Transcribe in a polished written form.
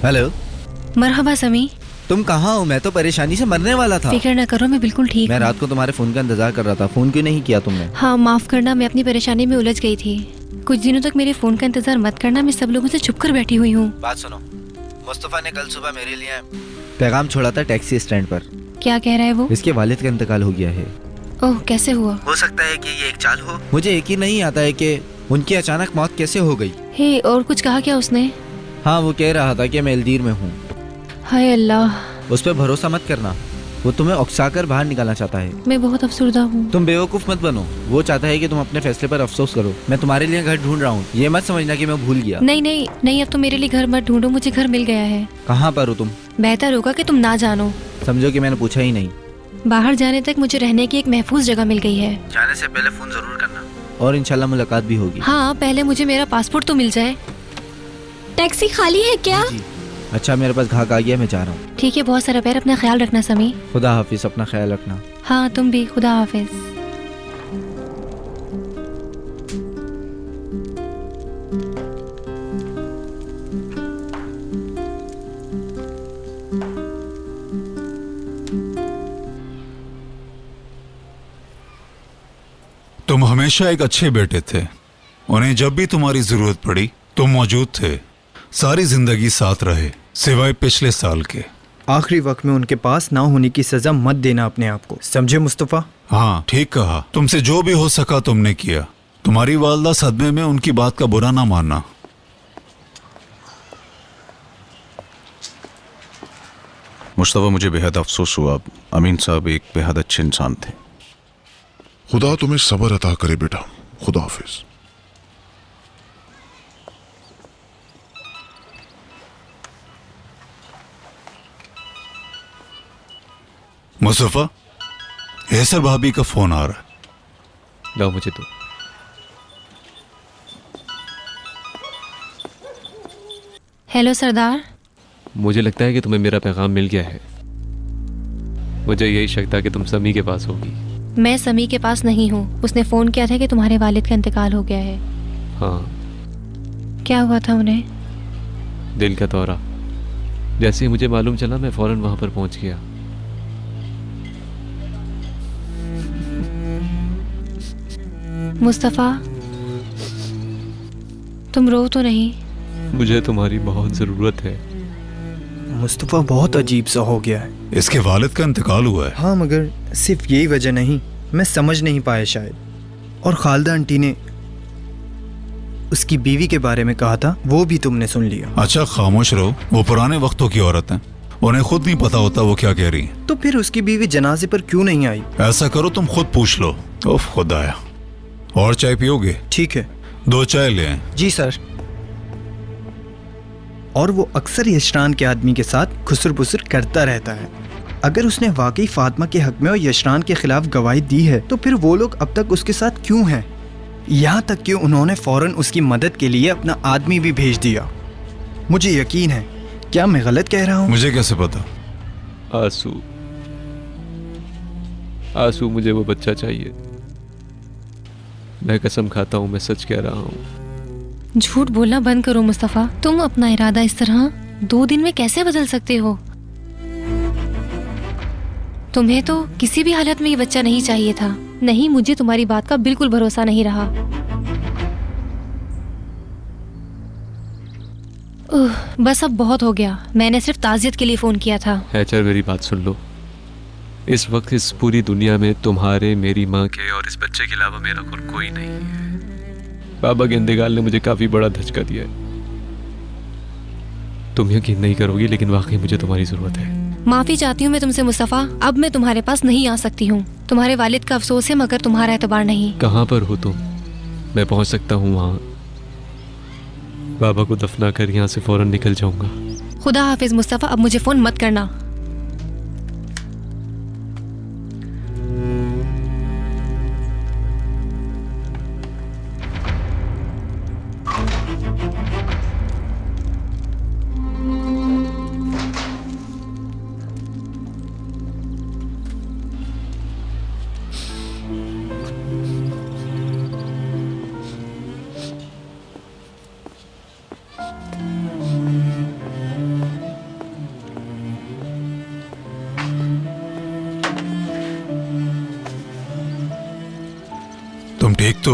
Hello. मरहबा समी। तुम कहाँ हो? मैं तो परेशानी से मरने वाला था। फिक्र न करो, मैं बिल्कुल ठीक मैं हूँ। रात को तुम्हारे फोन का इंतजार कर रहा था। फोन क्यों नहीं किया तुमने? हाँ माफ करना, मैं अपनी परेशानी में उलझ गई थी। कुछ दिनों तक मेरे फोन का इंतजार मत करना, मैं सब लोगों से छुप कर बैठी हुई हूँ। बात सुनो, मुस्तफा ने कल सुबह मेरे लिए पैगाम छोड़ा था टैक्सी स्टैंड पर। क्या कह रहा है वो? इसके वालिद का इंतकाल हो गया है। ओह, कैसे हुआ? हो सकता है कि ये एक चाल हो। मुझे यकीन नहीं आता है कि उनकी अचानक मौत कैसे हो गई। हे, और कुछ कहा क्या उसने? हाँ, वो कह रहा था कि मैं एल्दीर में हूँ। हाय अल्लाह। उस पर भरोसा मत करना, वो तुम्हें उकसाकर बाहर निकालना चाहता है। मैं बहुत अफसुर्दा हूँ। तुम बेवकूफ मत बनो। वो चाहता है कि तुम अपने फैसले पर अफसोस करो। मैं तुम्हारे लिए घर ढूंढ रहा हूँ, ये मत समझना कि मैं भूल गया। नहीं नहीं नहीं, अब तो मेरे लिए घर मत ढूंढो, मुझे घर मिल गया है। कहाँ पर हो तुम? बेहतर होगा कि तुम ना जानो। समझो कि मैंने पूछा ही नहीं। बाहर जाने तक मुझे रहने की एक महफूज जगह मिल गई है। जाने से पहले फोन जरूर करना, और इंशाल्लाह मुलाकात भी होगी। हाँ, पहले मुझे मेरा पासपोर्ट तो मिल जाए। टैक्सी खाली है क्या? जी। अच्छा, मेरे पास घाक आ गया, मैं जा रहा हूँ। ठीक है, बहुत सारा पैर, अपना ख्याल रखना समी। खुदा हाफिज, अपना ख्याल रखना। हाँ तुम भी, खुदा हाफिज। तुम हमेशा एक अच्छे बेटे थे। उन्हें जब भी तुम्हारी जरूरत पड़ी तुम मौजूद थे। सारी जिंदगी साथ रहे, सिवाय पिछले साल के। आखिरी वक्त में उनके पास ना होने की सजा मत देना अपने आप को, समझे मुस्तफ़ा? हाँ ठीक कहा। तुमसे जो भी हो सका तुमने किया। तुम्हारी वालदा सदमे में, उनकी बात का बुरा ना मानना। मुस्तफ़ा, मुझे बेहद अफसोस हुआ। अमीन साहब एक बेहद अच्छे इंसान थे। खुदा तुम्हें सब्र अता करे बेटा। खुदा हाफिज। मुस्तफ़ा, ऐसर भाभी का फोन आ रहा है। लाओ मुझे तो। हेलो सरदार। मुझे लगता है कि तुम्हें मेरा पैगाम मिल गया है। मुझे यही शक था कि तुम समी के पास होगी। मैं समी के पास नहीं हूँ। उसने फोन किया था कि तुम्हारे वालिद का इंतकाल हो गया है। हाँ। क्या हुआ था उन्हें? दिल का दौरा। जैसे ही मुझे मालूम चला मैं फौरन वहां पर पहुंच गया। मुस्तफ़ा, तुम रो तो नहीं? मुझे तुम्हारी बहुत ज़रूरत है। मुस्तफ़ा बहुत अजीब सा हो गया है। इसके वालिद का इंतकाल हुआ है। हाँ, मगर सिर्फ यही वजह नहीं, मैं समझ नहीं पाया शायद। और खालदा आंटी ने उसकी बीवी के बारे में कहा था, वो भी तुमने सुन लिया। अच्छा खामोश रहो, वो पुराने वक्तों की औरत हैं। उन्हें खुद नहीं पता होता वो क्या कह रही हैं। तो फिर उसकी बीवी जनाजे पर क्यों नहीं आई? ऐसा करो तुम खुद पूछ लो। उफ खुदाया। और चाय पियोगे? ठीक है। 2 चाय ले आएं। जी सर। और वो अक्सर यशरान के आदमी के साथ खुसर पुसर करता रहता है। अगर उसने वाकई फातिमा के हक में और यशरान के खिलाफ गवाही दी है तो फिर वो लोग अब तक उसके साथ क्यों हैं? यहाँ तक कि उन्होंने फौरन उसकी मदद के लिए अपना आदमी भी भेज दिया। मुझे यकीन है। क्या मैं गलत कह रहा हूँ? मुझे कैसे पता? आंसू, आंसू, मुझे वो बच्चा चाहिए। मैं कसम खाता हूँ, मैं सच कह रहा हूँ। झूठ बोलना बंद करो मुस्तफ़ा। तुम अपना इरादा इस तरह 2 दिन में कैसे बदल सकते हो? तुम्हें तो किसी भी हालत में ये बच्चा नहीं चाहिए था। नहीं, मुझे तुम्हारी बात का बिल्कुल भरोसा नहीं रहा। बस अब बहुत हो गया। मैंने सिर्फ ताज़ियत के लिए फोन किया था। हैचर, मेरी बात सुन लो। इस वक्त इस पूरी दुनिया में तुम्हारे, मेरी माँ के और इस बच्चे के अलावा मेरा और कोई नहीं है। बाबा के इंतकाल ने मुझे काफी बड़ा धचका दिया है। तुम यकीन नहीं करोगी, लेकिन वाकई मुझे तुम्हारी जरूरत है। माफी चाहती हूँ मैं तुमसे मुस्तफ़ा। अब मैं तुम्हारे पास नहीं आ सकती हूँ। तुम्हारे वालिद का अफसोस है, मगर तुम्हारा एतबार नहीं। कहाँ पर हो तुम? मैं पहुँच सकता हूँ वहाँ। बाबा को दफना कर यहाँ से फौरन निकल जाऊंगा। खुदा हाफिज मुस्तफ़ा, अब मुझे फोन मत करना। तुम ठीक तो